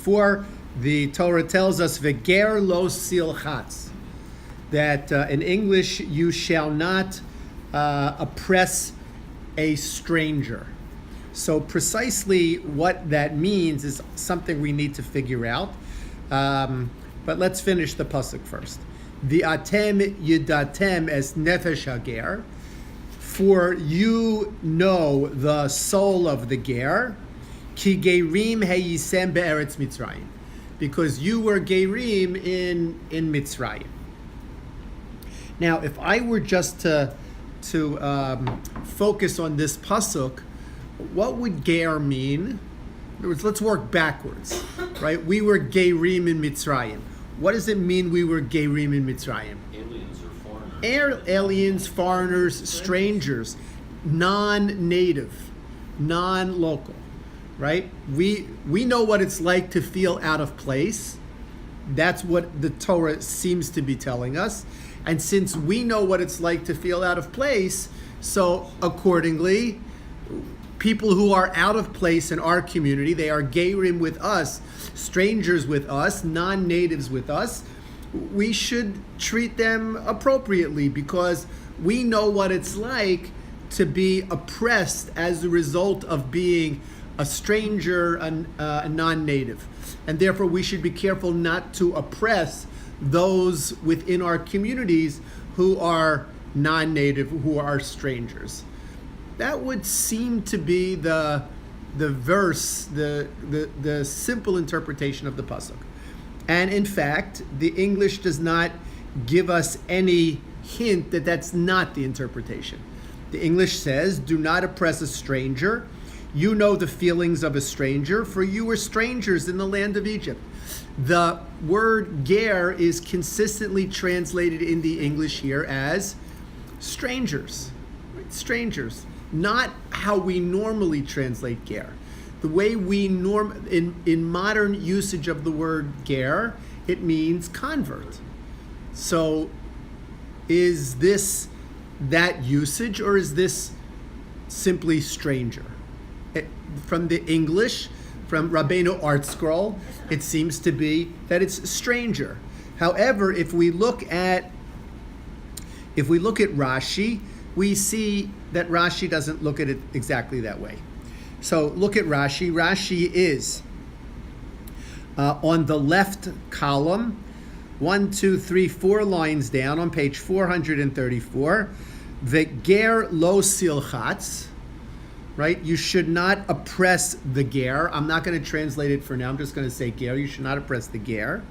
34, the Torah tells us, Veger lo silchatz, that in English, you shall not oppress a stranger. So precisely what that means is something we need to figure out. But let's finish the pasuk first. The atem yidatem es nefesh hager, for you know the soul of the ger, ki gerim heyisem be'eretz Mitzrayim, because you were gerim in Mitzrayim. Now, if I were just to focus on this pasuk, what would ger mean? In other words, let's work backwards, right? We were gerim in Mitzrayim. What does it mean we were gerim in Mitzrayim? Aliens or foreigners. Aliens, foreigners, strangers, non-native, non-local, right? We know what it's like to feel out of place. That's what the Torah seems to be telling us. And since we know what it's like to feel out of place, so accordingly, people who are out of place in our community, they are gerim with us, strangers with us, non-natives with us, we should treat them appropriately because we know what it's like to be oppressed as a result of being a stranger, a non-native. And therefore we should be careful not to oppress those within our communities who are non-native, who are strangers. That would seem to be the verse, the simple interpretation of the pasuk. And in fact, the English does not give us any hint that that's not the interpretation. The English says, do not oppress a stranger. You know the feelings of a stranger, for you were strangers in the land of Egypt. The word ger is consistently translated in the English here as strangers. Strangers. Not how we normally translate ger. The way we in modern usage of the word ger, it means convert. So is this that usage, or is this simply stranger? From the English, from Rabbeinu Art Scroll, it seems to be that it's stranger. However, if we look at Rashi, we see that Rashi doesn't look at it exactly that way. So look at Rashi. Rashi is on the left column, 1, 2, 3, 4 lines down on page 434. The ger lo silchatz, right? You should not oppress the ger. I'm not going to translate it for now. I'm just going to say ger. You should not oppress the ger.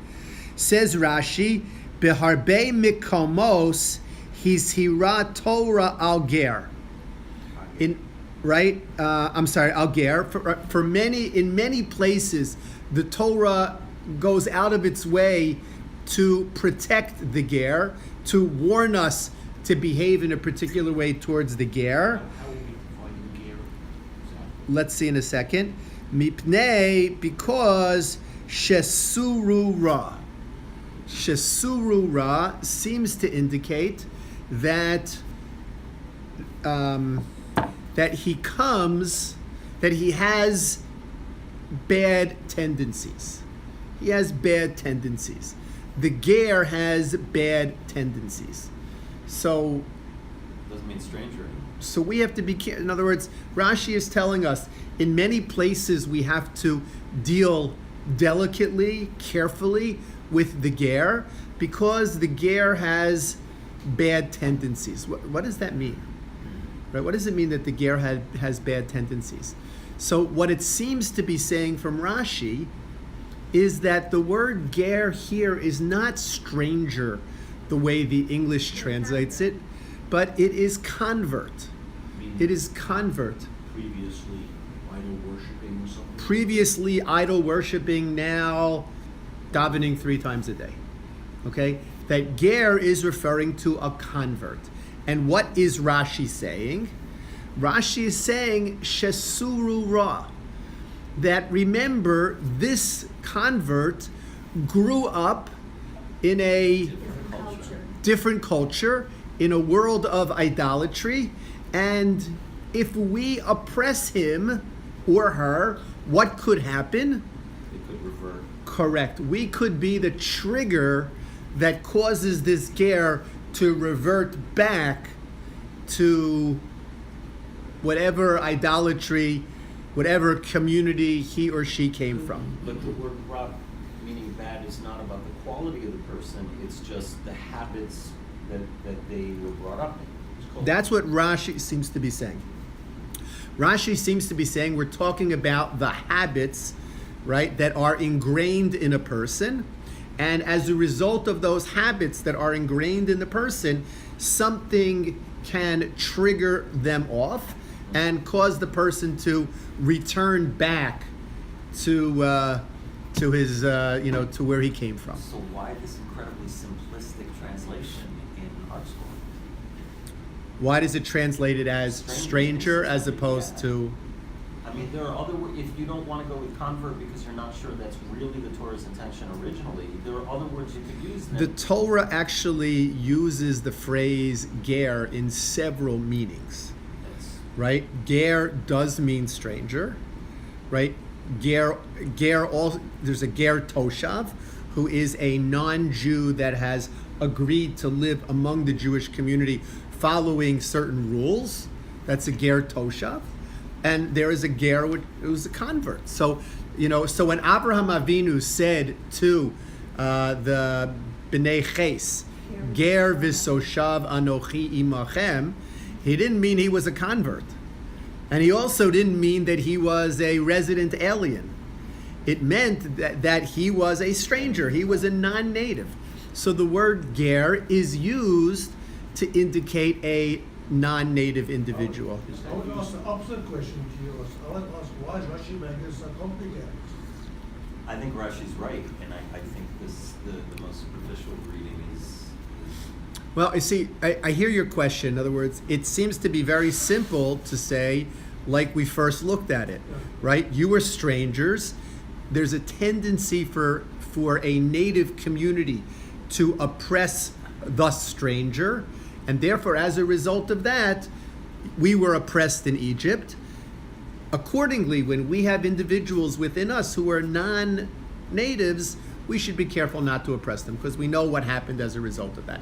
Says Rashi, beharbe mikomos hishira Torah al ger. Al ger. In many places, the Torah goes out of its way to protect the ger, to warn us to behave in a particular way towards the ger. How will we define the ger? Let's see in a second. Mipnei, because shesuru ra. Shesuru ra seems to indicate that that he has bad tendencies. He has bad tendencies. The ger has bad tendencies. So Doesn't mean stranger anymore. So we have to be careful. In other words, Rashi is telling us in many places we have to deal delicately, carefully with the ger, because the ger has bad tendencies. What does that mean? Right? What does it mean that the ger has bad tendencies? So what it seems to be saying from Rashi is that the word ger here is not stranger the way the English translates it, but it is convert. It is convert. Previously idol worshipping or something? Previously idol worshipping, now davening 3 times a day. Okay? That ger is referring to a convert. And what is Rashi saying? Rashi is saying shesuru ra. That remember, this convert grew up in a different culture, in a world of idolatry, and if we oppress him or her, what could happen? It could revert. Correct. We could be the trigger that causes this ger to revert back to whatever idolatry, whatever community he or she came from. But the word ra, meaning bad, is not about the quality of the person. It's just the habits that they were brought up in. It's called- That's what Rashi seems to be saying. Rashi seems to be saying we're talking about the habits, right, that are ingrained in a person. And as a result of those habits that are ingrained in the person, something can trigger them off and cause the person to return back to his, to where he came from. So why this incredibly simplistic translation in our school? Why does it translate it as stranger as opposed to? I mean, there are other words. If you don't want to go with convert because you're not sure that's really the Torah's intention originally, there are other words you could use. The Torah actually uses the phrase ger in several meanings, right? Ger does mean stranger, right? Ger also, there's a ger toshav, who is a non-Jew that has agreed to live among the Jewish community following certain rules. That's a ger toshav. And there is a ger who's a convert. So, so when Abraham Avinu said to the Bnei Ches, ger v'soshav anochi imachem, he didn't mean he was a convert. And he also didn't mean that he was a resident alien. It meant that he was a stranger. He was a non-native. So the word ger is used to indicate a non-native individual. I would ask the opposite question to you. I would ask, why is Rashi making it so complicated? I think Rashi's right, and I think the most superficial reading is. Well, you see, I hear your question. In other words, it seems to be very simple to say, like we first looked at it, right? You were strangers. There's a tendency for a native community to oppress the stranger, and therefore, as a result of that, we were oppressed in Egypt. Accordingly, when we have individuals within us who are non-natives, we should be careful not to oppress them because we know what happened as a result of that.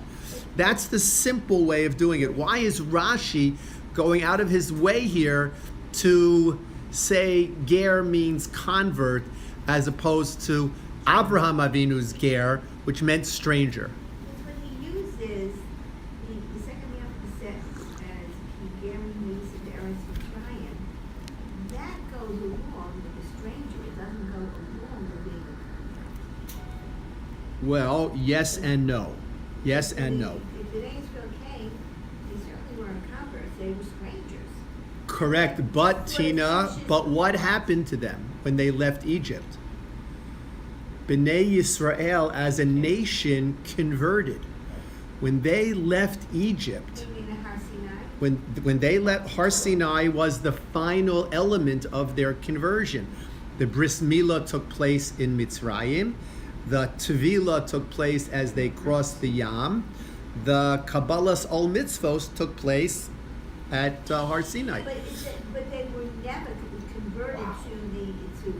That's the simple way of doing it. Why is Rashi going out of his way here to say ger means convert as opposed to Abraham Avinu's ger, which meant stranger? When he uses the second half of the sentence as he guarantees the Eretz Mitzrayim, that goes along with the stranger. It doesn't go along with being a convert. Well, yes and no. Yes and no. If the Israel came, they certainly weren't converts. They were strangers. Correct, but Tina, but what happened to them when they left Egypt? Bnei Yisrael as a nation converted. When they left Egypt, You mean the Har Sinai? when they left, Har Sinai was the final element of their conversion. The Bris Milah took place in Mitzrayim. The Tevilah took place as they crossed the Yam. The Kabbalas Ol Mitzvos took place at Har Sinai. But they were never converted to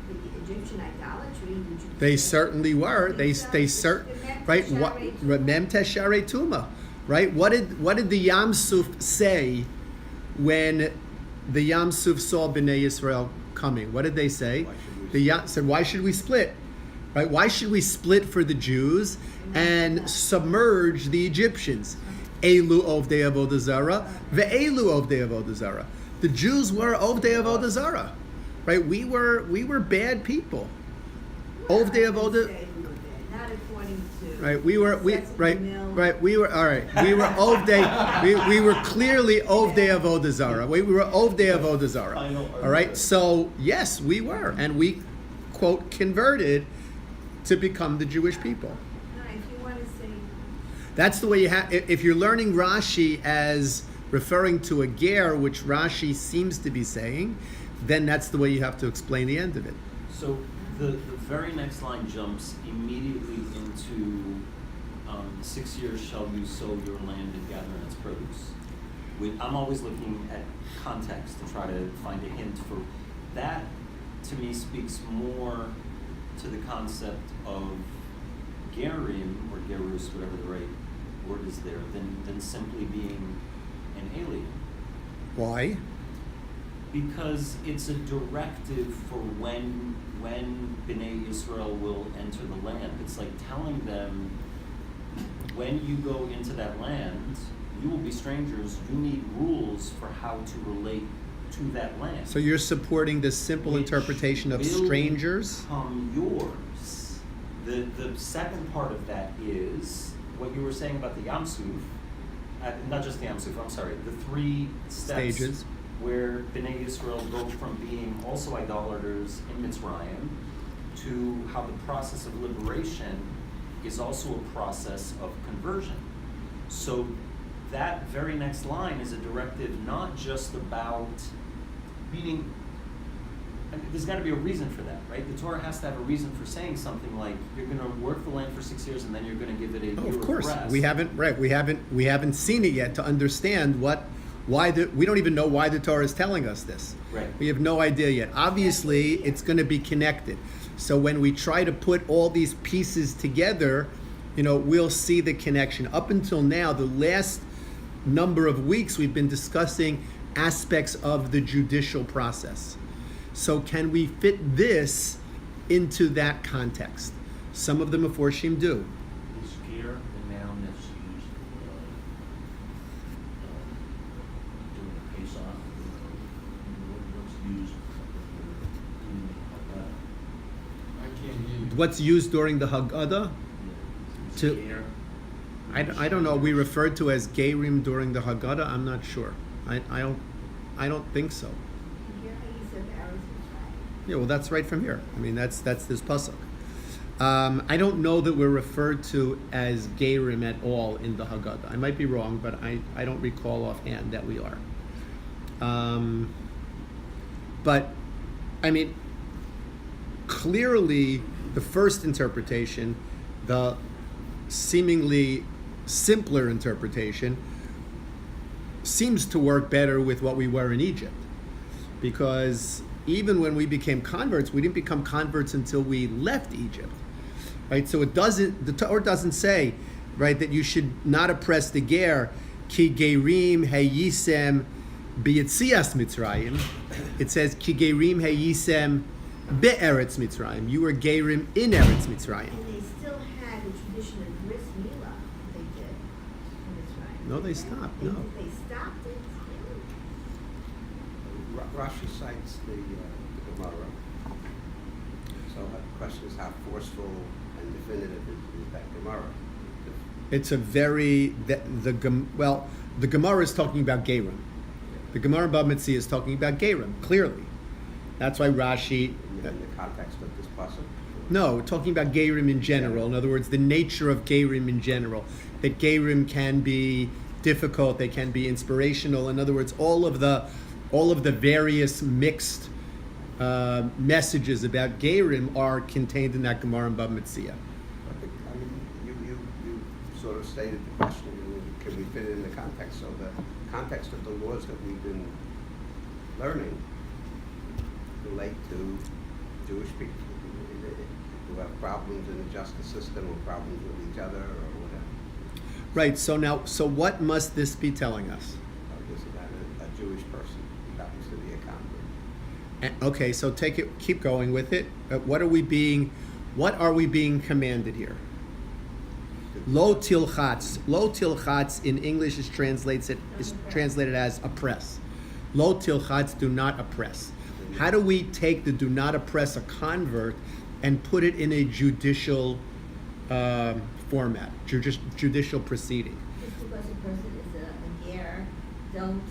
the Egyptian idolatry. They certainly were. They right. What Mem Tesharei Tuma, right? What did the Yam Suf say when the Yam Suf saw Bnei Yisrael coming? What did they say? The Yam said, "Why should we split? Right? Why should we split for the Jews and submerge the Egyptians? Elu Ovdei Avodah Zarah, ve'elu Ovdei Avodah Zarah. The Jews were Ovdei Avodah Zarah, right? We were bad people. Ovdei Avodah. Not according to. Right, we were all right. We were Ovdei. We were clearly Ovdei Avodah Zarah. We were Ovdei Avodah Zarah. All right. So yes, we were, and we quote converted to become the Jewish people. No, if you want to say. That's the way you have. If you're learning Rashi as referring to a ger, which Rashi seems to be saying, then that's the way you have to explain the end of it. So the very next line jumps immediately into 6 years shall you sow your land and gather in its produce. I'm always looking at context to try to find a hint for that to me speaks more to the concept of gerim or gerus, whatever the right word is there, than simply being an alien. Why? Because it's a directive for when Bnei Israel will enter the land. It's like telling them, when you go into that land, you will be strangers. You need rules for how to relate to that land. So you're supporting the simple Which interpretation of will strangers? become yours. The second part of that is what you were saying about the Yam Suf, not just the Yam Suf, I'm sorry, the 3 steps Stages. where Bnei Israel go from being also idolaters in Mitzrayim to how the process of liberation is also a process of conversion. So that very next line is a directive not just about, meaning, I mean, there's got to be a reason for that, right? The Torah has to have a reason for saying something like, you're going to work the land for 6 years and then you're going to give it a year Of course, rest. we haven't seen it yet to understand we don't even know why the Torah is telling us this. Right. We have no idea yet. Obviously, it's going to be connected. So when we try to put all these pieces together, we'll see the connection. Up until now, the last number of weeks, we've been discussing aspects of the judicial process. So can we fit this into that context? Some of the Meforshim do. Is ger the noun that's used during the Pesach? What's used during the I can't hear you. What's used during the Haggadah? Is To- ger? I don't know. We referred to as Gerim during the Haggadah. I'm not sure. I don't think so. Yeah, well, that's right from here. I mean, that's this pasuk. I don't know that we're referred to as Gerim at all in the Haggadah. I might be wrong, but I don't recall offhand that we are. But, I mean, clearly the first interpretation, the seemingly simpler interpretation, seems to work better with what we were in Egypt. Because even when we became converts, we didn't become converts until we left Egypt, right? So the Torah doesn't say, right, that you should not oppress the ger, ki gerim hayisem b'yetzias Mitzrayim. It says ki gerim hayisem be'eretz Mitzrayim. You were gerim in Eretz Mitzrayim. And they still had the tradition of bris milah, they did in Mitzrayim. No, they stopped, no. They stopped it? Rashi cites the Gemara. So the question is, how forceful and definitive is that Gemara? It's a very the Gemara is talking about Gerim. The Gemara in Bava Metzia is talking about Gerim, clearly. That's why Rashi. In the context of this pasuk? No, we're talking about Gerim in general. In other words, the nature of Gerim in general. That Gerim can be difficult, they can be inspirational. In other words, all of the various mixed messages about Gerim are contained in that Gemara in Bava Metzia. I mean, you sort of stated the question, can we fit it in the context? So the context of the laws that we've been learning relate to Jewish people who have problems in the justice system or problems with each other or whatever. Right, so what must this be telling us? This is a Jewish person who happens to be a convert. Okay, so keep going with it. What are we being commanded here? Lo tilchatz. Lo tilchatz in English is translated as oppress. Lo tilchatz, do not oppress. How do we take the do not oppress a convert and put it in a judicial format, judicial proceeding? Just because a person is a ger, don't,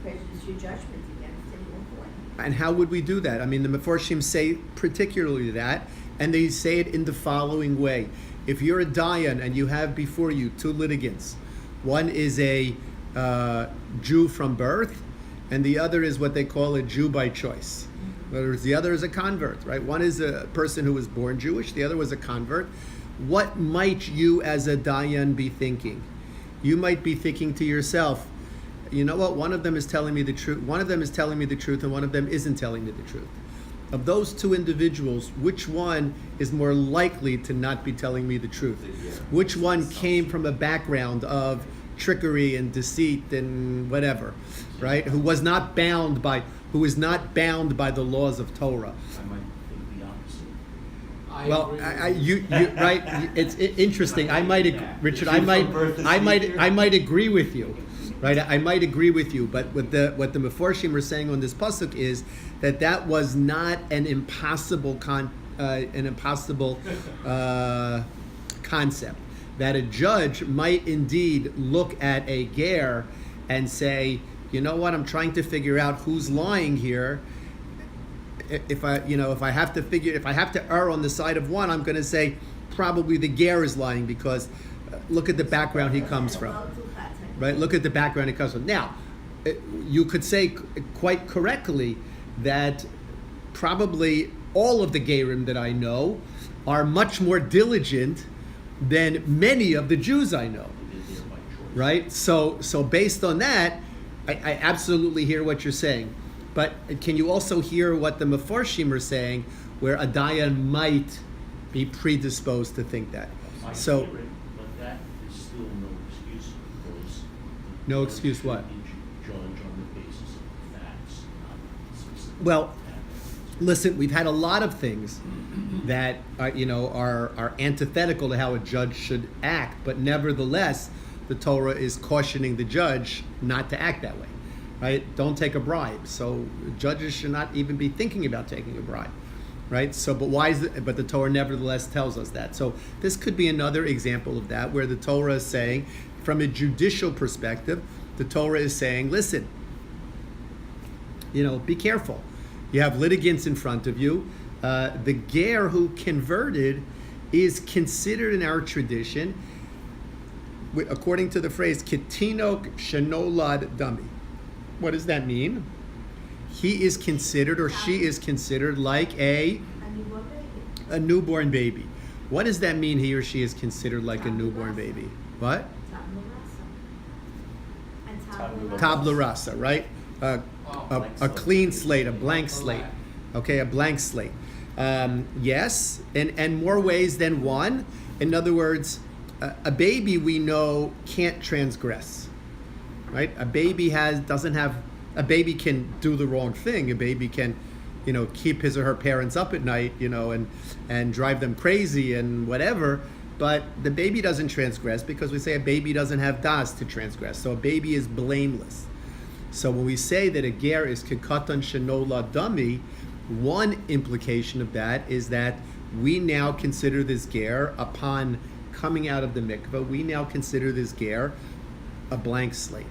prejudice your judgment against anyone for it. And how would we do that? I mean, the Meforshim say particularly that, and they say it in the following way. If you're a dayan and you have before you 2 litigants, one is a Jew from birth, and the other is what they call a Jew by choice. In other words, the other is a convert, right? One is a person who was born Jewish, the other was a convert. What might you as a dayan be thinking? You might be thinking to yourself, you know what, one of them is telling me the truth, and one of them isn't telling me the truth. of those two individuals, which one is more likely to not be telling me the truth? Yeah. Which one came from a background of trickery and deceit and whatever, right? Who is not bound by the laws of Torah. I might think the opposite. Well, you right? It's interesting. I might, Richard. I From might, birth to I might, seizure? I might agree with you, right? I might agree with you. But what the Meforshim are saying on this pasuk is that was not an impossible concept. That a judge might indeed look at a ger and say, you know what? I'm trying to figure out who's lying here. If I have to err on the side of one, I'm going to say probably the ger is lying because look at the background he comes from, right? Look at the background he comes from. Now, you could say quite correctly that probably all of the gerim that I know are much more diligent than many of the Jews I know, They're there by choice. right? So based on that, I absolutely hear what you're saying. But can you also hear what the Mefarshim are saying, where a dayan might be predisposed to think that? I So, hear it, but that is still no excuse because. the No judge excuse should what? Judge on the basis of the facts, not specific. Well, facts. listen, we've had a lot of things that are antithetical to how a judge should act, but nevertheless, the Torah is cautioning the judge not to act that way, right? Don't take a bribe. So judges should not even be thinking about taking a bribe, right? So, but why is it? But the Torah nevertheless tells us that. So this could be another example of that, where the Torah is saying, from a judicial perspective, the Torah is saying, listen, be careful. You have litigants in front of you. The ger who converted is considered in our tradition, according to the phrase "ketinok shenolad dami." What does that mean? He is considered, or she is considered, like a newborn baby. What does that mean? He or she is considered like a newborn baby. What? Tabla rasa, right? A clean slate, a blank slate. Okay, a blank slate. Yes, and more ways than one. In other words, a baby we know can't transgress, right? A baby a baby can do the wrong thing. A baby can, keep his or her parents up at night, and drive them crazy and whatever. But the baby doesn't transgress because we say a baby doesn't have das to transgress. So a baby is blameless. So when we say that a ger is kekatan shenola dami, one implication of that is that we now consider this ger, upon coming out of the mikveh, we now consider this ger a blank slate,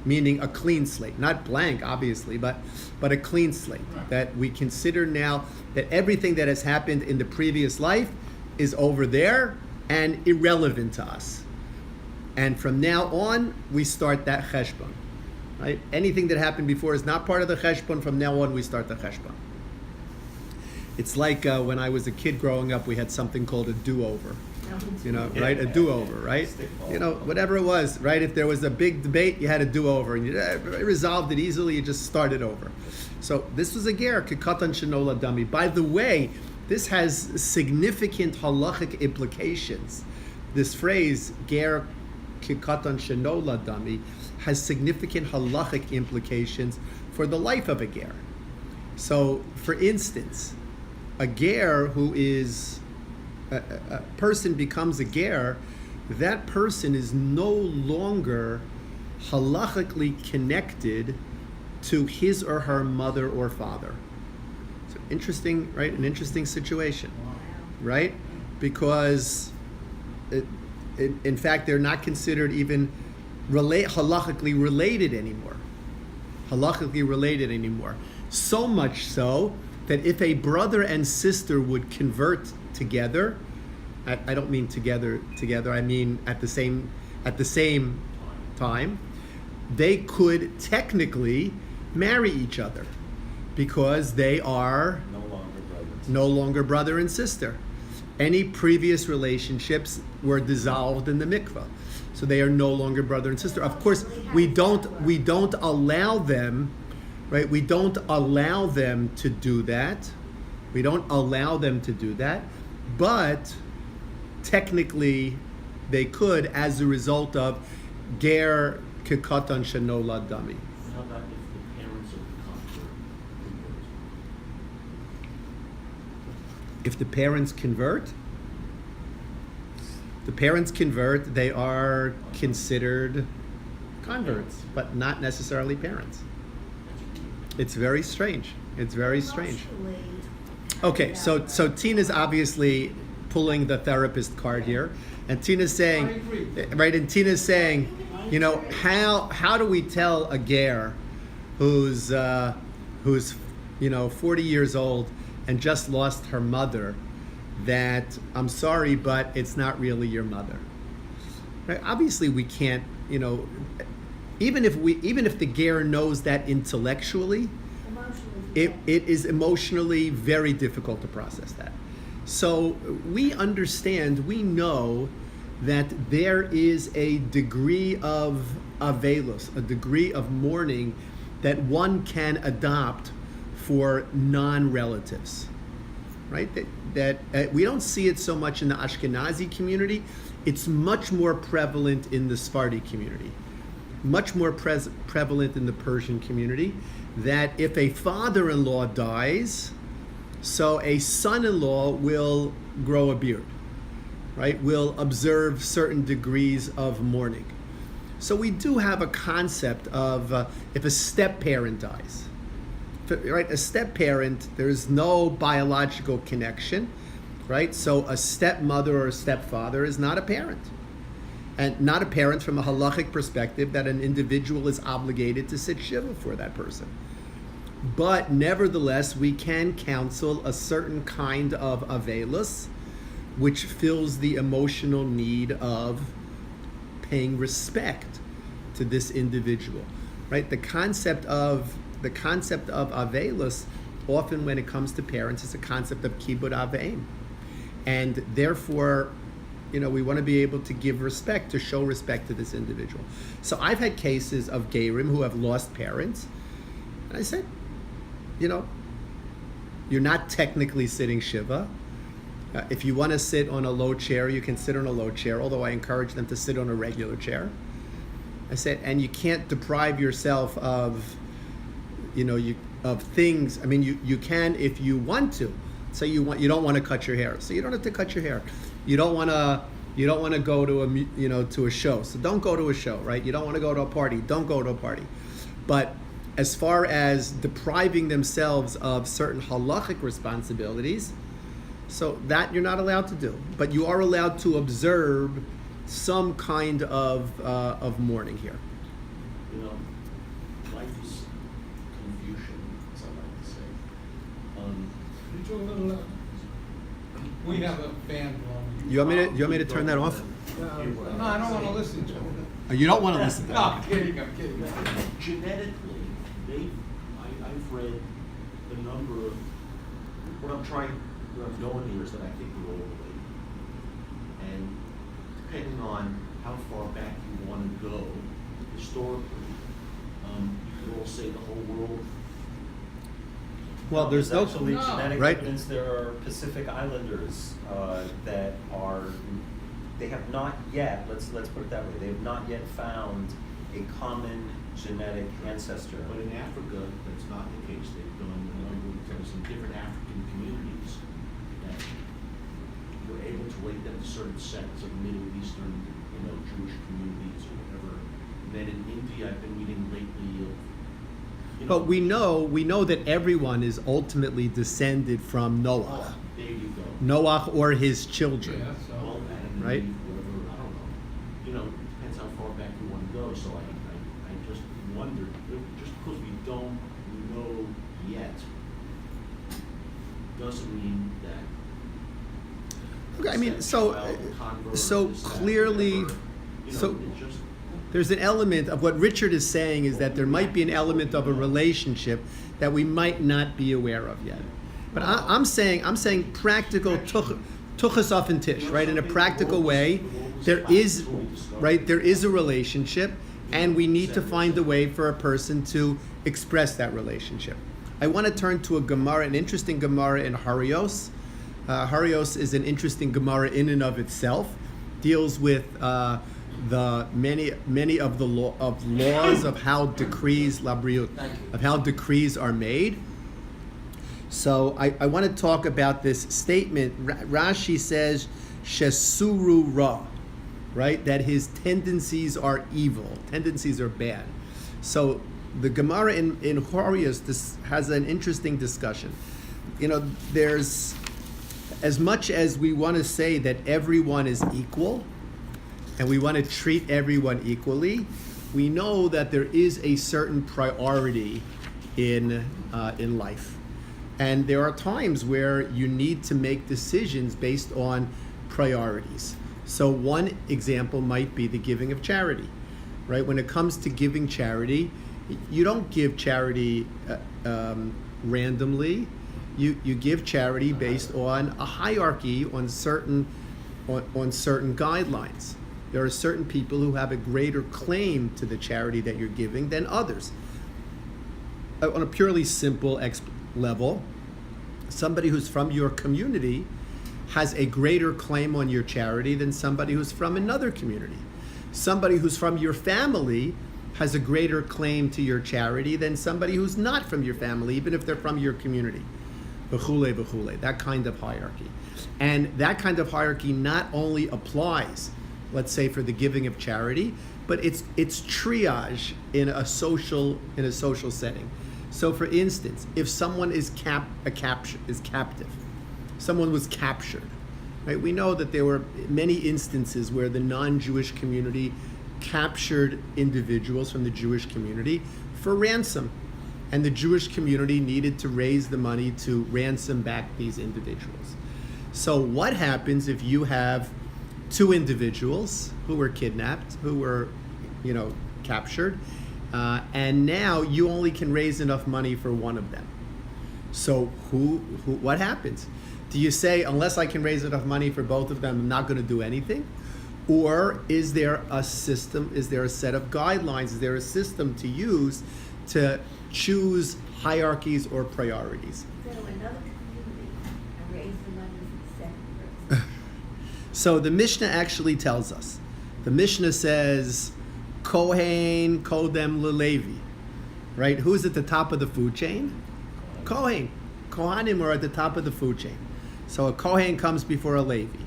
meaning a clean slate. Not blank, obviously, but a clean slate. That we consider now that everything that has happened in the previous life is over there and irrelevant to us. And from now on, we start that cheshbon. Right? Anything that happened before is not part of the cheshbon. From now on, we start the cheshbon. It's like when I was a kid growing up, we had something called a do-over. Right? A do-over, right? Whatever it was, right? If there was a big debate, you had a do-over, and you resolved it easily. You just started over. So this was a ger, kekatan shenola dami. By the way, this has significant halachic implications. This phrase, ger kekatan shenola dami, has significant halachic implications for the life of a ger. So, for instance, a ger who is a person becomes a ger, that person is no longer halachically connected to his or her mother or father. So interesting, right? An interesting situation, right? Because in fact, they're not considered even halachically related anymore. Halachically related anymore. So much so that if a brother and sister would convert together, I don't mean together, I mean at the same time, they could technically marry each other because they are no longer brother and sister. Any previous relationships were dissolved in the mikveh, so they are no longer brother and sister. Of course, we don't allow them, right? We don't allow them to do that, We don't allow them to do that, but technically they could as a result of ger kekatan shenolad dami. How about if the parents of the convert convert? If the parents convert, they are considered converts, but not necessarily parents. It's very strange. It's very strange. Emotionally, Okay, so Tina's obviously pulling the therapist card here, and Tina's saying, I agree. right? And Tina's saying, you know, how do we tell a ger who's 40 years old and just lost her mother that I'm sorry, but it's not really your mother, right? Obviously, we can't, even if the ger knows that intellectually, emotionally. it is emotionally very difficult to process that. So we understand, we know that there is a degree of avelus, a degree of mourning that one can adopt for non-relatives, right? That we don't see it so much in the Ashkenazi community. It's much more prevalent in the Sephardi community, much more prevalent in the Persian community, that if a father-in-law dies, so a son-in-law will grow a beard, right? Will observe certain degrees of mourning. So we do have a concept of if a step-parent dies, right? A step-parent, there's no biological connection, right? So a stepmother or a stepfather is not a parent. And not a parent from a halachic perspective that an individual is obligated to sit shiva for that person. But nevertheless, we can counsel a certain kind of avelus, which fills the emotional need of paying respect to this individual, right? The concept of avelus, often when it comes to parents, is a concept of kibud aveim, and therefore, we want to be able to give respect, to show respect to this individual. So I've had cases of gerim who have lost parents, and I said, you're not technically sitting shiva. If you want to sit on a low chair, you can sit on a low chair, although I encourage them to sit on a regular chair. I said, and you can't deprive yourself of, of things. I mean, you can if you want to. So you don't want to cut your hair, so you don't have to cut your hair. You don't want to go to to a show, so don't go to a show, right? You don't want to go to a party, don't go to a party. But as far as depriving themselves of certain halachic responsibilities, so that you're not allowed to do, but you are allowed to observe some kind of mourning here. Life is confusion, as I like to say. You talk a little louder. We have a fan blowing. You want me to turn that off? No, I don't want to listen to it. You don't want to listen to No, that. I'm kidding. Genetically, I've read the number of, what I'm going here is that I think we're overweight. And depending on how far back you want to go historically, you could all say the whole world. Well, there's no actually genetic right? evidence. There are Pacific Islanders that they have not yet, let's put it that way, they have not yet found a common genetic ancestor. But in Africa, that's not the case. They've done a number of things in different African communities that were able to link them to certain sects of Middle Eastern, Jewish communities or whatever. And then in India, I've been reading lately of. But we know that everyone is ultimately descended from Noah. Oh, there you go. Noah or his children. Yeah, so. Well, Adam and Right. Eve, whatever, I don't know. Depends how far back you want to go. So I just wondered, just because we don't know yet, doesn't mean that. Okay, I mean, so clearly, so there's an element of what Richard is saying is that there might be an element of a relationship that we might not be aware of yet. But I'm saying practical tuchas off and tish, right? In a practical way, there is a relationship, and we need to find a way for a person to express that relationship. I want to turn to a Gemara, an interesting Gemara in Harios. Harios is an interesting Gemara in and of itself. Deals with the many of the laws of how decrees labriut, Thank you. of how decrees are made. So I want to talk about this statement. Rashi says shesuru ra, right? That his tendencies are evil, tendencies are bad. So the Gemara in Horius this has an interesting discussion. You know, there's, as much as we want to say that everyone is equal, and we want to treat everyone equally, we know that there is a certain priority in life. And there are times where you need to make decisions based on priorities. So one example might be the giving of charity, right? When it comes to giving charity, you don't give charity randomly. You give charity based on a hierarchy, on certain guidelines. There are certain people who have a greater claim to the charity that you're giving than others. On a purely simple level, somebody who's from your community has a greater claim on your charity than somebody who's from another community. Somebody who's from your family has a greater claim to your charity than somebody who's not from your family, even if they're from your community. V'chule, v'chule, that kind of hierarchy. And that kind of hierarchy not only applies, let's say, for the giving of charity, but it's triage in a social setting. So, for instance, if someone is captive, someone was captured, right? We know that there were many instances where the non-Jewish community captured individuals from the Jewish community for ransom, and the Jewish community needed to raise the money to ransom back these individuals. So, what happens if you have two individuals who were kidnapped, who were, captured, and now you only can raise enough money for one of them? So what happens? Do you say, unless I can raise enough money for both of them, I'm not going to do anything? Or is there a system, is there a set of guidelines, is there a system to use to choose hierarchies or priorities? Go to another community and raise the money for the second person. So the Mishnah actually tells us. The Mishnah says, Kohen Kodem LeLevi, right? Who's at the top of the food chain? Kohen. Kohanim are at the top of the food chain. So a Kohen comes before a Levi.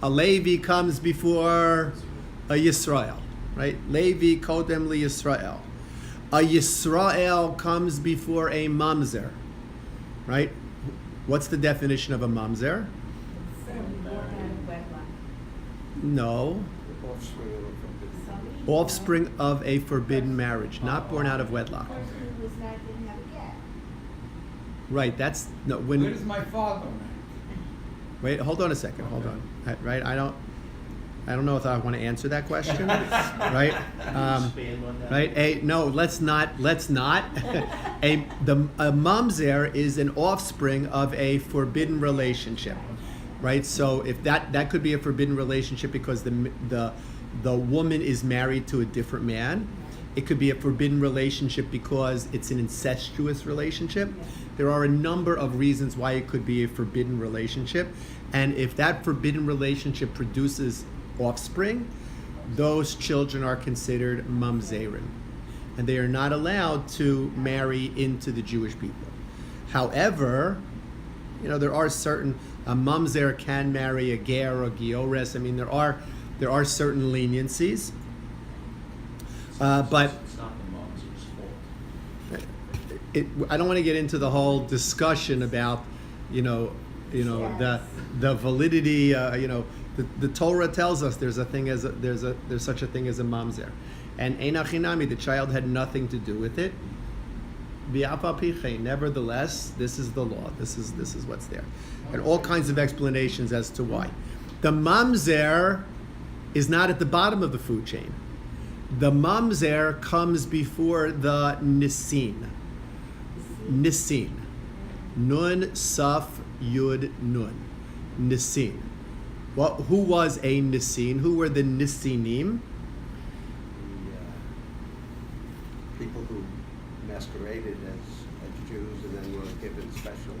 A Levi comes before a Yisrael, right? Levi Kodem LeYisrael. A Yisrael comes before a Mamzer, right? What's the definition of a Mamzer? Born out of wedlock. No. Offspring of a forbidden marriage, not born out of wedlock. Person who didn't have a get. Right, that's no Where when. does my father rank? Wait, hold on a second. Hold on. Right, I don't know if I want to answer that question. Right, Expand on that. right. No, let's not. A mamzer is an offspring of a forbidden relationship, right? So if that could be a forbidden relationship because the woman is married to a different man. It could be a forbidden relationship because it's an incestuous relationship. There are a number of reasons why it could be a forbidden relationship. And if that forbidden relationship produces offspring, those children are considered mamzerim. And they are not allowed to marry into the Jewish people. However, there are certain, a mamzer can marry a ger or giores. I mean, there are certain leniencies. But It's not the mom's fault. I don't want to get into the whole discussion about, Yes. the validity. The Torah tells us there's such a thing as a mamzer, and einachinami, the child had nothing to do with it. Nevertheless, this is the law. This is what's there, and all kinds of explanations as to why. The mamzer is not at the bottom of the food chain. The mamzer comes before the nisin. Nisin. Nun, Saf, Yud, Nun. Nisin. Who was a nisin? Who were the nisinim? The people who masqueraded as Jews and then were given special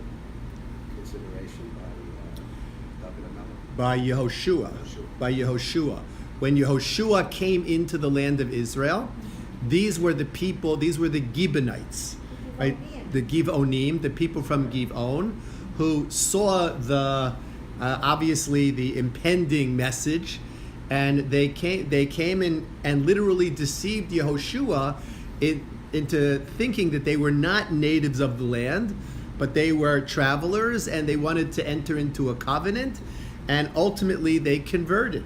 consideration by David HaMelech. By Yehoshua. By Yehoshua. When Yehoshua came into the land of Israel, these were the people, these were the Gibeonites, right? The Givonim, the people from Givon, who saw the, obviously the impending message, and they came in and literally deceived Yehoshua into thinking that they were not natives of the land, but they were travelers and they wanted to enter into a covenant, and ultimately they converted.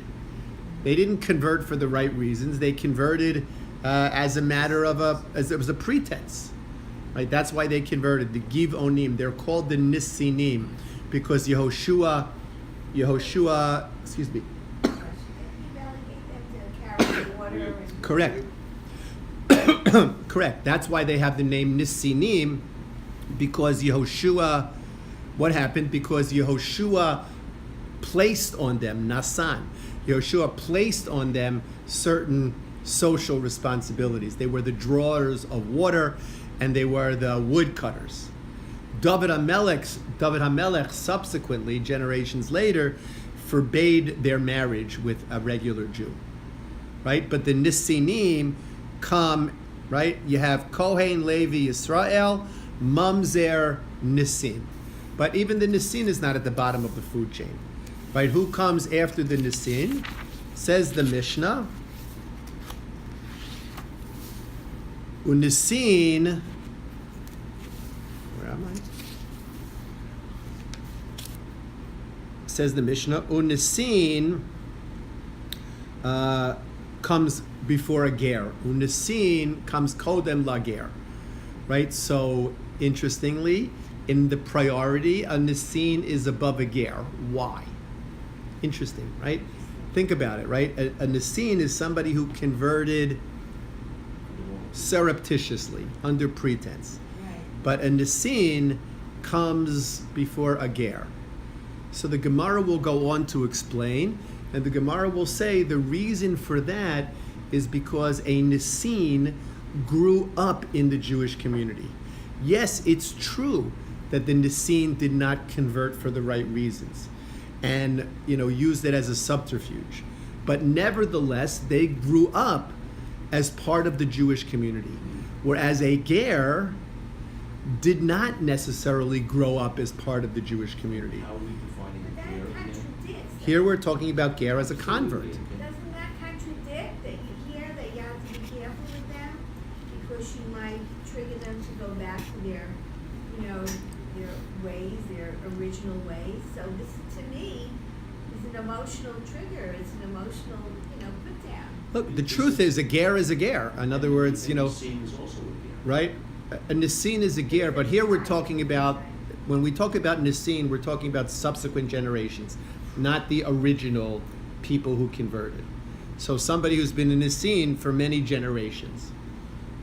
They didn't convert for the right reasons. They converted as a matter of as it was a pretense, right? That's why they converted. The Givonim, they're called the Nisinim, because Yehoshua, excuse me. You relegate them to carry the water and. Correct. Correct. That's why they have the name Nisinim, because Yehoshua, what happened? Because Yehoshua placed on them, Nasan, Yehoshua placed on them certain social responsibilities. They were the drawers of water, and they were the woodcutters. David HaMelech subsequently, generations later, forbade their marriage with a regular Jew, right? But the Nisinim come, right? You have Kohen, Levi, Yisrael, Mamzer, Nisin. But even the Nisin is not at the bottom of the food chain, right? Who comes after the Nisin? Says the Mishnah. Unisin, where am I? Says the Mishnah, Unisin comes before a ger. Unisin comes kodem lager, right? So interestingly, in the priority, a nisin is above a ger. Why? Interesting, right? Think about it, right? A nisin is somebody who converted surreptitiously, under pretense. Right. But a nisin comes before a ger. So the Gemara will go on to explain, and the Gemara will say the reason for that is because a nisin grew up in the Jewish community. Yes, it's true that the nisin did not convert for the right reasons, and used it as a subterfuge. But nevertheless, they grew up as part of the Jewish community, whereas a ger did not necessarily grow up as part of the Jewish community. How are we defining But a that ger again? contradicts. Here we're talking about ger as a convert. Doesn't that contradict that you hear that you have to be careful with them because you might trigger them to go back to their ways, their original ways? So this, to me, is an emotional trigger. It's an emotional, put down. Look, the truth is a ger is a ger. In other words, And Nisin is also a ger. right? A nisin is a ger, but here we're talking about, when we talk about nisin, we're talking about subsequent generations, not the original people who converted. So somebody who's been a nisin for many generations.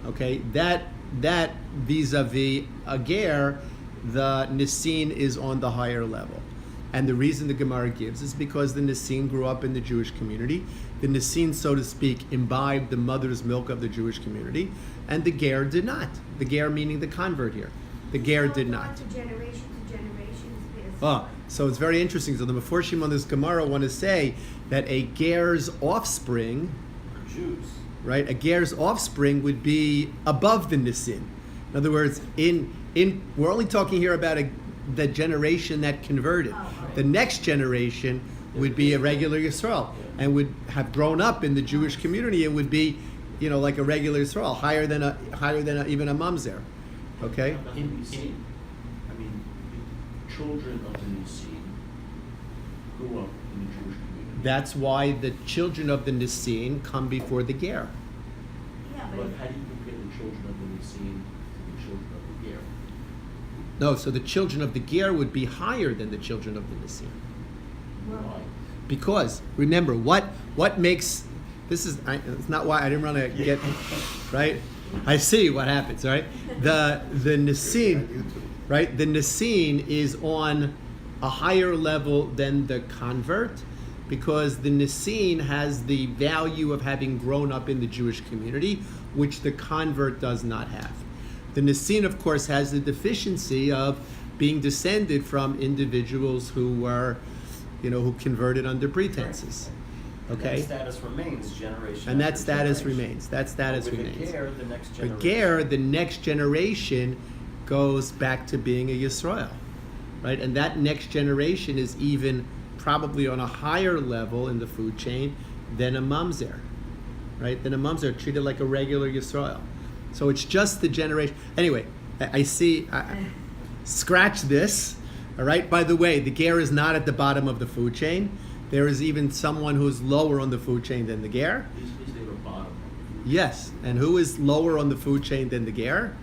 Okay, that vis-a-vis a ger, the nisin is on the higher level. And the reason the Gemara gives is because the nisin grew up in the Jewish community. The nisin, so to speak, imbibed the mother's milk of the Jewish community, and the ger did not. The ger meaning the convert here. The ger did not. To generations passed Ah, so it's very interesting. So the Meforshim on this Gemara want to say that a ger's offspring, Jews. right? A ger's offspring would be above the nisin. In other words, we're only talking here about the generation that converted. The next generation would be a regular Yisrael and would have grown up in the Jewish community and would be, like a regular Yisrael, higher than even a mamzer. Okay. Now, the Nisin, I mean, the children of the Nisin grew up in the Jewish community. That's why the children of the nisin come before the ger. Yeah, But how do you compare the children of the Nisin to the children of the ger? No, so the children of the ger would be higher than the children of the nisin. Why? Because remember, what makes this is it's not why I didn't want to get right. I see what happens, right? The nisin, right? The nisin is on a higher level than the convert, because the nisin has the value of having grown up in the Jewish community, which the convert does not have. The Nisin, of course, has the deficiency of being descended from individuals who were, who converted under pretenses. And Okay? that status remains generation And that after status generation. remains. That status With remains. a ger, the next For generation. Ger, the next generation goes back to being a Yisrael, right? And that next generation is even probably on a higher level in the food chain than a mamzer, right? Than a mamzer, treated like a regular Yisrael. So it's just the generation. Anyway, I see. Scratch this, all right? By the way, the ger is not at the bottom of the food chain. There is even someone who's lower on the food chain than the ger. Is there a bottom? Yes, and who is lower on the food chain than the ger?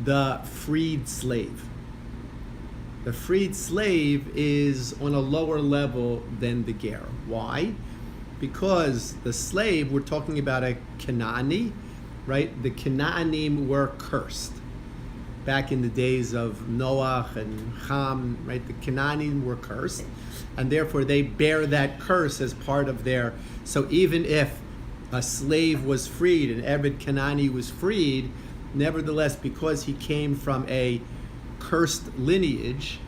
The freed slave. The freed slave is on a lower level than the ger. Why? Because the slave, we're talking about a Canaani, right? The Canaanim were cursed. Back in the days of Noah and Ham, right? The Canaanim were cursed, and therefore they bear that curse as part of their. So even if a slave was freed, an Eved Canaani was freed, nevertheless, because he came from a cursed lineage,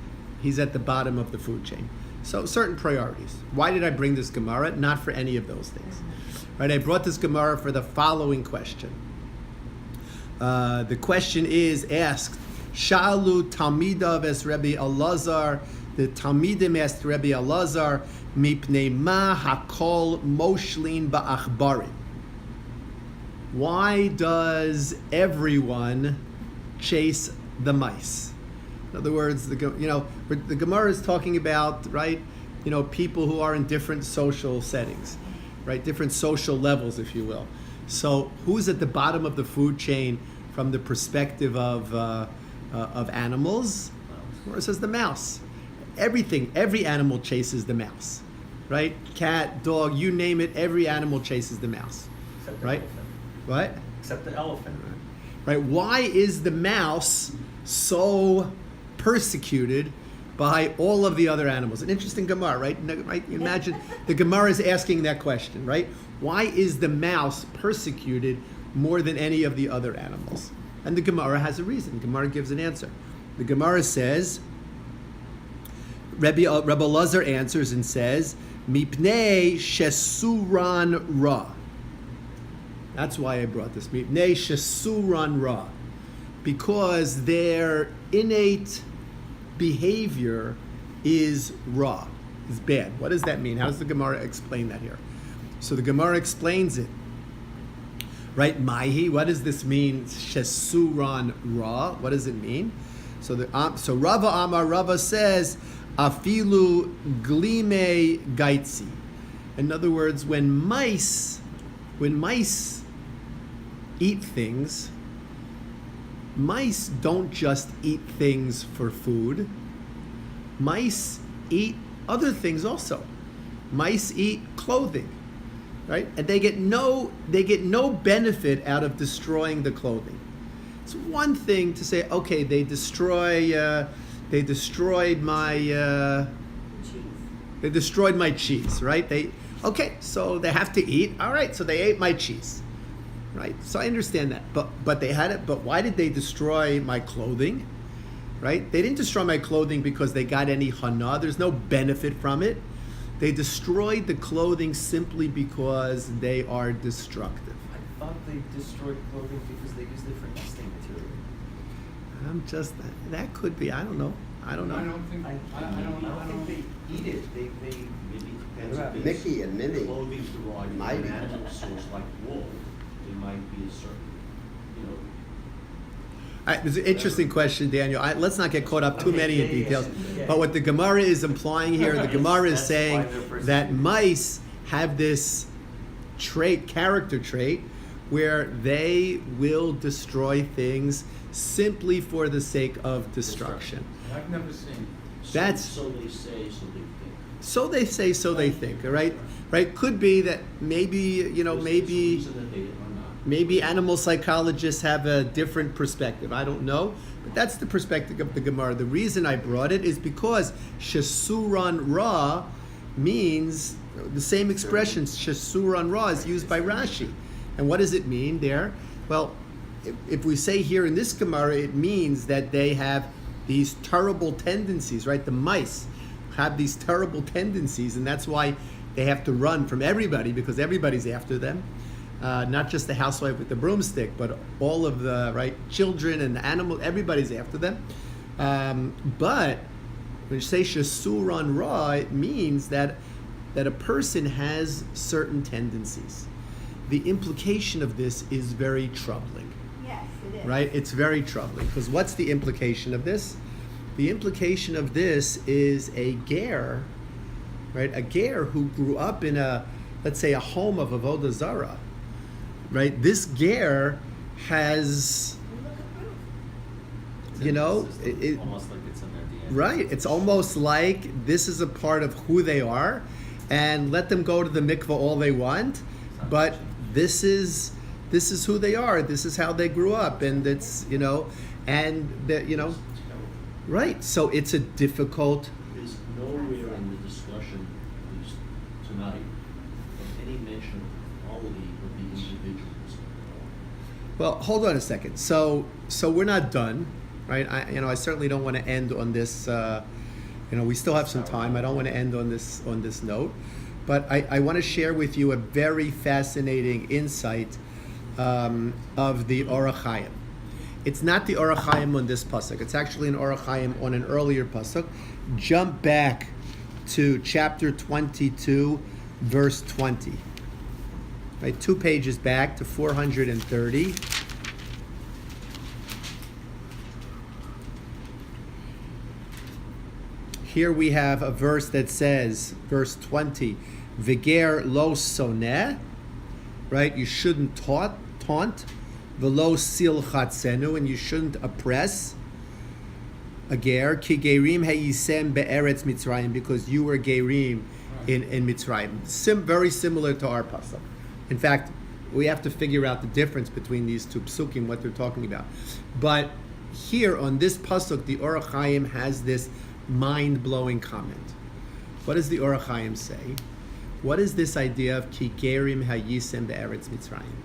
he's at the bottom of the food chain. So certain priorities. Why did I bring this Gemara? Not for any of those things. Right? I brought this Gemara for the following question. The question is asked, Sha'alu Talmidav es Rebbe Elazar, the Talmidim asked Rebbe Elazar, Mipnei ma hakol moshlin ba'achbarim. Why does everyone chase the mice? In other words, the Gemara is talking about, right, people who are in different social settings, right, different social levels, if you will. So who's at the bottom of the food chain from the perspective of animals? Or it says the mouse. Every animal chases the mouse, right? Cat, dog, you name it, every animal chases the mouse, Except the right? elephant. What? Except the elephant. Right? Why is the mouse so persecuted by all of the other animals? An interesting Gemara, right? Right? You imagine the Gemara is asking that question, right? Why is the mouse persecuted more than any of the other animals? And the Gemara has a reason. The Gemara gives an answer. The Gemara says, Rebbe Elazar answers and says, Mipnei shesuran ra. That's why I brought this. Mipnei shesuran ra. Because their innate behavior is ra, is bad. What does that mean? How does the Gemara explain that here? So the Gemara explains it. Right, Maihi, what does this mean? Shesuran ra. What does it mean? So Rava Amar, Rava says, Afilu glime gaitzi. In other words, when mice eat things, mice don't just eat things for food. Mice eat other things also. Mice eat clothing, right? And they get no benefit out of destroying the clothing. It's one thing to say, okay, they destroyed my cheese, right? So they have to eat. All right, so they ate my cheese, right? So I understand that, but they had it. But why did they destroy my clothing, right? They didn't destroy my clothing because they got any hana. There's no benefit from it. They destroyed the clothing simply because they are destructive. I thought they destroyed clothing because they used it for nesting material. That could be. I don't know. I don't think, I don't think they eat it. They Maybe it What depends about if Mickey and Minnie? clothing derived Mighty. from animal source like wool. There might be a certain, There's an interesting question, Daniel. Let's not get caught up too many in details. But what the Gemara is implying here, the Gemara is That's saying why they're persecuted. that mice have this character trait, where they will destroy things simply for the sake of destruction. I've never seen. That's- so they say, so they think. So they say, so they think, all right? Right? Could be that maybe, There's a reason that they are not. maybe animal psychologists have a different perspective. I don't know. But that's the perspective of the Gemara. The reason I brought it is because Shesuran Ra means the same expression, Shesuran Ra, is used by Rashi. And what does it mean there? Well, if we say here in this Gemara, it means that they have these terrible tendencies, right? The mice have these terrible tendencies, and that's why they have to run from everybody, because everybody's after them. Not just the housewife with the broomstick, but all of the children and the animals. Everybody's after them. But when you say shasuran ra, it means that a person has certain tendencies. The implication of this is very troubling. Yes, it is. Right? It's very troubling, because what's the implication of this? The implication of this is a ger, right? A ger who grew up in let's say, a home of avodah zarah, right? This ger has, Look at proof. It's in you the know, system, almost like it's in their DNA. right? It's almost like this is a part of who they are, and let them go to the mikvah all they want, but this is who they are. This is how they grew up, and it's and that right. So it's a difficult. There's nowhere in the discussion, at least tonight, of any mention of quality of the individuals. Well, hold on a second. So we're not done, right? I certainly don't want to end on this. We still have some time. I don't want to end on this note, but I want to share with you a very fascinating insight of the Orach Chaim. It's not the Orach Chaim on this pasuk. It's actually an Orach Chaim on an earlier pasuk. Jump back to chapter 22, verse 20. Right, 2 pages back to 430. Here we have a verse that says, verse 20, Viger lo soneh, right? You shouldn't taunt, velo sil chatzenu, and you shouldn't oppress a ger, ki gerim heyisem be'eretz Mitzrayim, because you were gerim in Mitzrayim. Very similar to our pasuk. In fact, we have to figure out the difference between these two psukim, what they're talking about. But here on this pasuk, the Orach Chaim has this mind-blowing comment. What does the Orach Chaim say? What is this idea of ki gerim hayisem be'eretz Mitzrayim?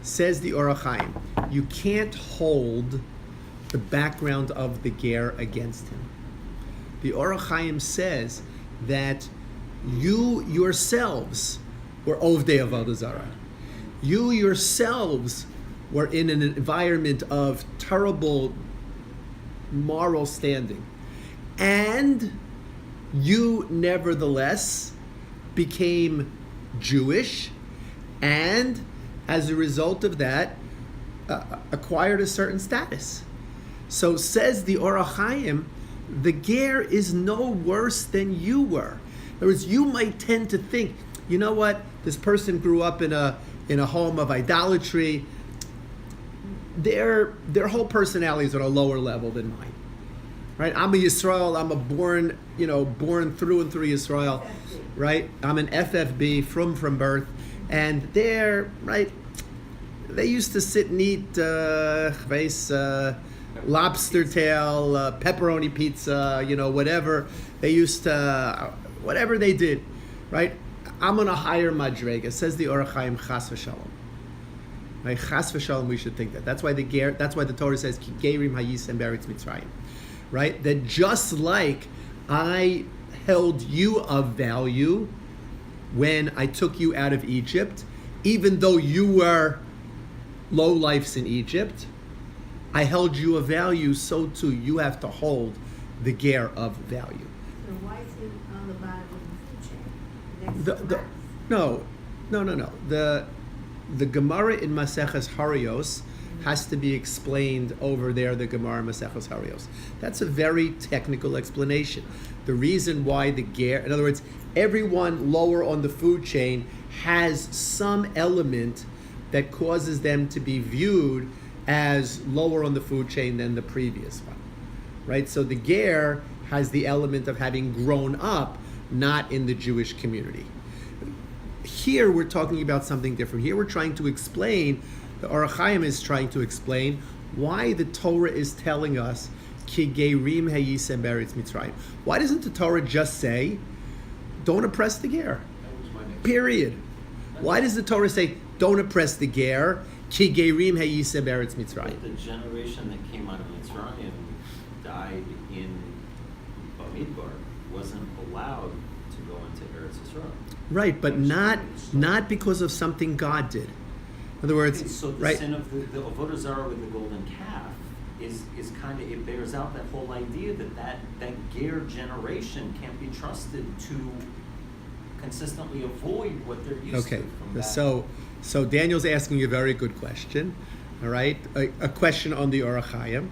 Says the Orach Chaim, you can't hold the background of the ger against him. The Orach Chaim says that you yourselves were ovdei avodah zarah. You yourselves were in an environment of terrible moral standing. And you nevertheless became Jewish, and as a result of that, acquired a certain status. So says the Orach Chaim, the ger is no worse than you were. In other words, you might tend to think, you know what, this person grew up in a home of idolatry. Their whole personality is at a lower level than mine. Right? I'm a Yisrael, I'm born through and through Yisrael. Right? I'm an FFB from birth. And they're, right, they used to sit and eat lobster tail, pepperoni pizza, whatever. They used to, whatever they did, right? I'm on a higher madrega. Says the Orach Chaim, chas v'shalom. Right? Chas v'shalom, we should think that. That's why the Torah says, ki gerim hayisem be'eretz Mitzrayim. Right? That just like I held you of value when I took you out of Egypt, even though you were lowlifes in Egypt, I held you of value, so too you have to hold the ger of value. So why is he on the bottom of the food chain? Next to us? No. The Gemara in Maseches Harios has to be explained over there, the Gemara in Maseches Harios. That's a very technical explanation. The reason why the ger, in other words, everyone lower on the food chain has some element that causes them to be viewed as lower on the food chain than the previous one, right? So the ger has the element of having grown up not in the Jewish community. Here we're talking about something different. Here we're trying to explain, the Orach Chaim is trying to explain why the Torah is telling us ki gerim hayisem be'eretz Mitzrayim. Why doesn't the Torah just say, don't oppress the ger? That was my next. Period. Why does the Torah say, don't oppress the ger? Ki gerim hayisem eretz But Mitzrayim. the generation that came out of Mitzrayim died in Bamidbar, wasn't allowed to go into Eretz Yisrael. Right, but not because of something God did. In other words, Okay, so the right? sin of the Avodah Zarah with the golden calf is kind of, it bears out that whole idea that Ger generation can't be trusted to consistently avoid what they're used Okay, to from that. so Daniel's asking you a very good question, all right? A question on the Orach Chaim,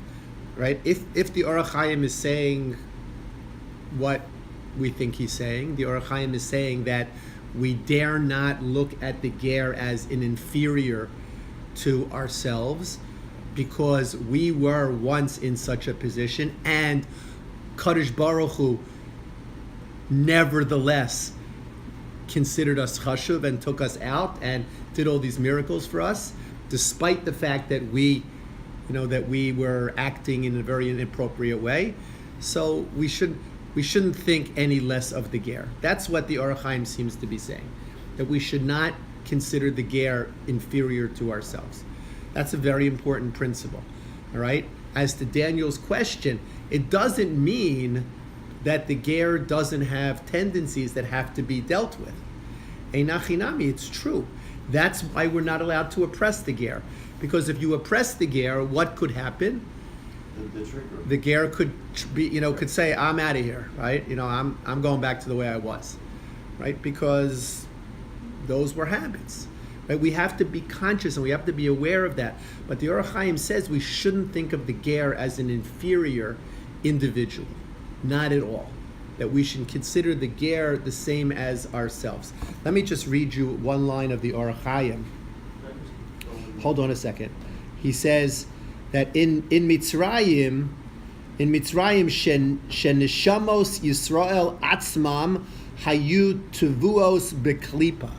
right? If the Orach Chaim is saying what we think he's saying, the Orach Chaim is saying that we dare not look at the ger as an inferior to ourselves because we were once in such a position, and Kadosh Baruch Hu nevertheless considered us chashuv and took us out and did all these miracles for us, despite the fact that we were acting in a very inappropriate way. So we shouldn't think any less of the ger. That's what the Orach Chaim seems to be saying, that we should not consider the ger inferior to ourselves. That's a very important principle. All right. As to Daniel's question, it doesn't mean that the ger doesn't have tendencies that have to be dealt with. Einachinami, it's true. That's why we're not allowed to oppress the ger. Because if you oppress the ger, what could happen? The trigger. The ger could be, could say, "I'm out of here," right? I'm going back to the way I was, right? Because those were habits, right? We have to be conscious and we have to be aware of that. But the Orach Chaim says we shouldn't think of the ger as an inferior individual, not at all. That we should consider the ger the same as ourselves. Let me just read you one line of the Orach Chaim. Hold on a second. He says that in Mitzrayim shen neshamos Yisrael atzmam hayu tevuos beklipa,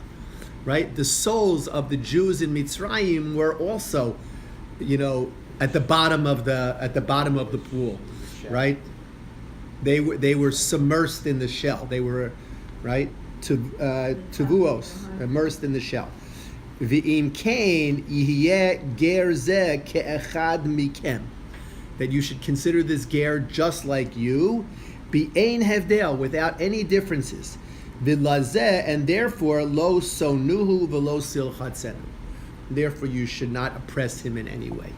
right? The souls of the Jews in Mitzrayim were also, at the bottom of the pool, right? They were submersed in the shell. They were, right, tevuos, immersed in the shell. V'im kain yihye ger zeh ke'echad mikem. That you should consider this ger just like you, be'ein hevdel, without any differences. V'lazeh, and therefore lo sonuhu v'lo silchatzenu. Therefore, you should not oppress him in any way.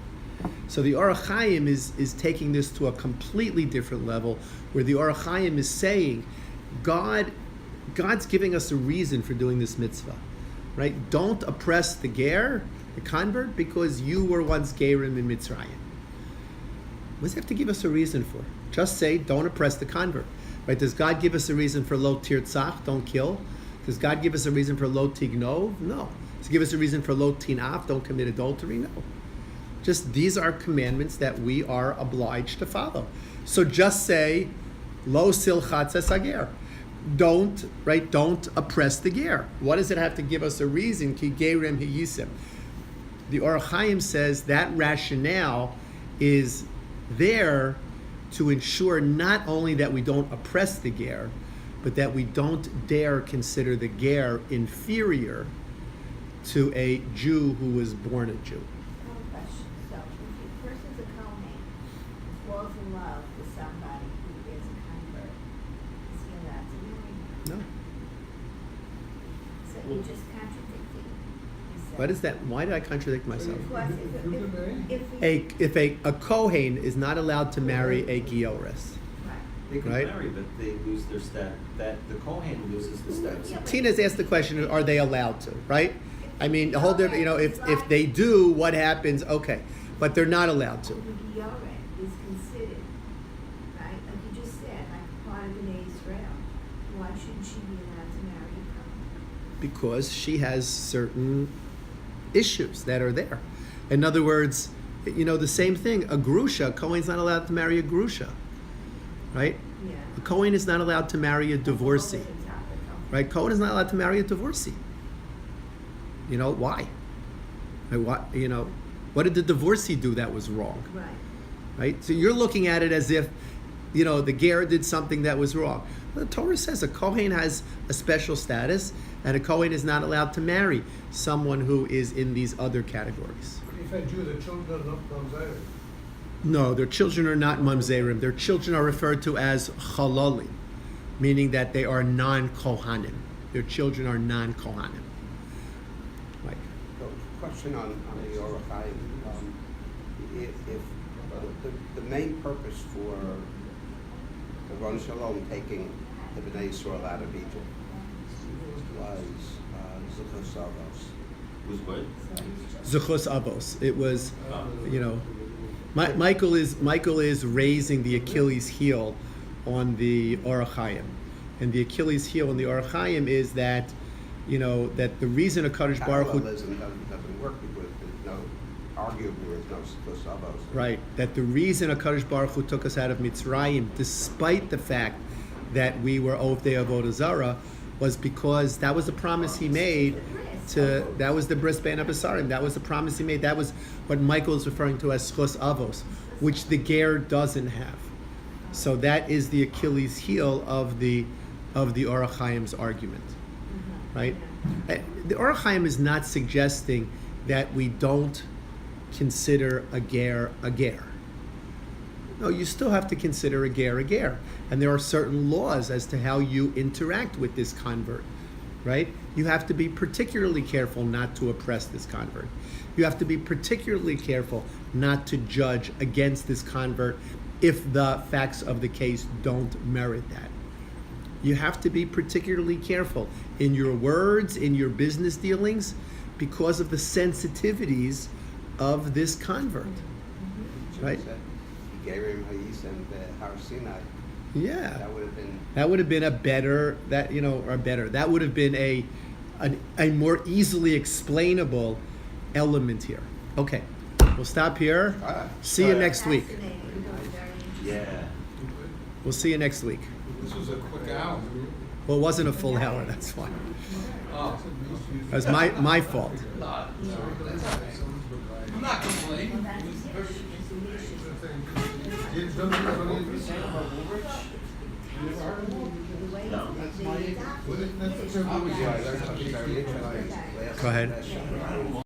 So the Orach Chaim is taking this to a completely different level, where the Orach Chaim is saying, God's giving us a reason for doing this mitzvah, right? Don't oppress the ger, the convert, because you were once gerim in Mitzrayim. What does he have to give us a reason for? Just say, don't oppress the convert, right? Does God give us a reason for lo tirtzach, don't kill? Does God give us a reason for lo tignov? No. Does he give us a reason for lo tinaf, don't commit adultery? No. Just these are commandments that we are obliged to follow. So just say, lo silchatzes hager. Don't oppress the ger. What does it have to give us a reason? Ki gerim hiyisim. The Orach Chaim says that rationale is there to ensure not only that we don't oppress the ger, but that we don't dare consider the ger inferior to a Jew who was born a Jew. I have a question. So, if a person's a Kohen, falls in love with somebody who is a convert, is he allowed to marry her? No. So you're just contradicting yourself. What is that? Why did I contradict myself? Because if A Kohen is not allowed to marry a Gioris. right. They could Right. marry, but they lose their that the Kohen loses the status. Yeah, Tina's asked the question, are they allowed to, right? I mean, the whole different, if they do, what happens? Okay. But they're not allowed to. The Gioret is considered, right, like you just said, like part of Bnei Israel. Why shouldn't she be allowed to marry a Kohen? Because she has certain issues that are there. In other words, the same thing, a grusha, Kohen's not allowed to marry a grusha, right? Yeah. A Kohen is not allowed to marry a divorcee, That's a whole different topic. right? Kohen is not allowed to marry a divorcee. Why? What did the divorcee do that was wrong? Right. Right? So you're looking at it as if, the ger did something that was wrong. The Torah says a Kohen has a special status, and a Kohen is not allowed to marry someone who is in these other categories. If a Jew, the children are not Mamzerim. No, their children are not mamzerim. Their children are referred to as chalalim, meaning that they are non-kohanim. Their children are non-kohanim. Mike. So, question on the Orach Chaim. If the main purpose for the Ron Shalom taking the Bnei Yisrael out of Egypt was Zuchos Avos. Was what? Zuchos Avos. It was, Michael is raising the Achilles heel on the Orach Chaim, and the Achilles heel on the Orach Chaim is that, that the reason a Kadosh Baruch Hu, Parallelism doesn't work because arguably there's no Zuchos Avos. right, that the reason a Kadosh Baruch Hu took us out of Mitzrayim, despite the fact that we were Ovdei Avodah Zarah, was because that was the promise he made. That was the bris bein habesarim. That was the promise he made. That was what Michael is referring to as schos avos, which the ger doesn't have. So that is the Achilles heel of the Orach Chaim's argument, right? The Orach Chaim is not suggesting that we don't consider a ger a ger. No, you still have to consider a ger, and there are certain laws as to how you interact with this convert. Right? You have to be particularly careful not to oppress this convert. You have to be particularly careful not to judge against this convert if the facts of the case don't merit that. You have to be particularly careful in your words, in your business dealings, because of the sensitivities of this convert. Right? He gave him Ha'is and Har Sinai. Yeah. That would have been. That would have been That would have been a more easily explainable element here. Okay, we'll stop here. See you next week. Fascinating. Very interesting. Yeah. We'll see you next week. This was a quick hour. Well, it wasn't a full hour. That's why. Oh. It was my fault. I'm not complaining. That's It was the very- issue. It's done very- The way No. they adopted it. That's a- Yeah, I learned something very interesting. Go ahead. Last